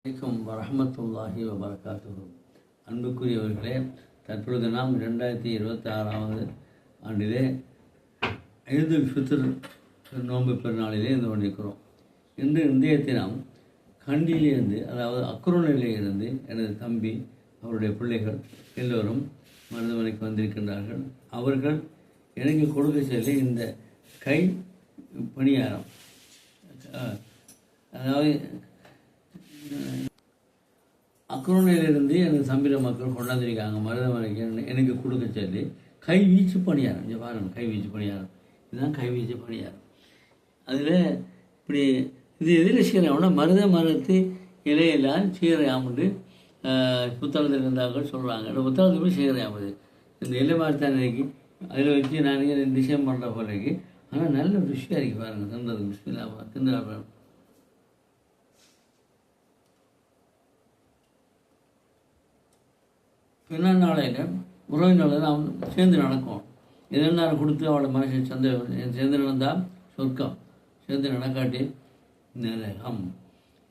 அலைக்கும் வரஹ்மத்துல்லாஹி வபரகாத்துஹு. அன்புக்குரியவர்களே, தற்பொழுது நாம் 2026 ஆண்டிலே ஈதுல் ஃபித்ர் நோன்பு பெருநாளிலே இருந்து கொண்டிருக்கிறோம். இன்றைய தினம் கண்டியிலிருந்து, அதாவது அக்ரோனிலே இருந்து எனது தம்பி, அவருடைய பிள்ளைகள் எல்லோரும் மருத்துவமனைக்கு வந்திருக்கின்றார்கள். அவர்கள் எனக்கு கொடுக்க செல்ல இந்த கை பணியாரம், அதாவது அக்ரோனிலிருந்து எனது தம்பிர மக்கள் கொண்டாந்துருக்காங்க மருத்துவமனைக்கு எனக்கு கொடுக்க சொல்லி. கை வீச்சு பணியாரம், இங்கே பாருங்கள், கை வீச்சு பணியாரம், இதுதான் கை வீச்சு பணியாரம். அதில் இப்படி இது எதில் செய்கிறாங்கன்னா, மருதத்து இலையெல்லாம் செய்கிறாமட்டு புத்தகத்தில் இருந்தார்கள் சொல்கிறாங்க. இந்த புத்தகத்தில் போய் செய்கிறாமது இந்த இலை மாதிரி தான் இன்றைக்கி அதில் வச்சு நான் டிசைன் பண்ணுற போலக்கு. ஆனால் நல்ல ருசியாக இருக்கு பாருங்கள், தின்றது பிஸ்மில்லாஹ் தின்றார்கள். பின்னால் நாளையில் உறவினால தான் சேர்ந்து நடக்கும். இதெல்லாம் கொடுத்து அவளை மனசை சேர்ந்து நடந்தால் சொர்க்கம், சேர்ந்து நடக்காட்டி நரகம்.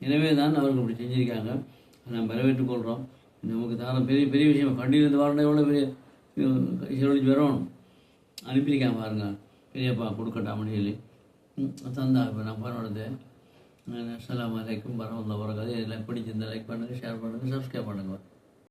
எனவே தான் அவர்கள் இப்படி செஞ்சுருக்காங்க. நாம் வரவேற்றுக் கொள்கிறோம். நமக்கு தான பெரிய பெரிய விஷயம். கண்டிலிருந்து வரணும், எவ்வளோ பெரிய சொல்லி வரணும் அனுப்பியிருக்காங்க பாருங்க. பெரியப்பா கொடுக்கட்டாமனு சொல்லி தந்தா. இப்போ நான் பண்ணது அஸ்ஸலாமு அலைக்கும் வரஹ்மத்துல்லாஹி வபரகாத்துஹு. எல்லாம் பிடிச்சிருந்த லைக் பண்ணுங்கள், ஷேர் பண்ணுங்கள், சப்ஸ்கிரைப் பண்ணுங்கள்.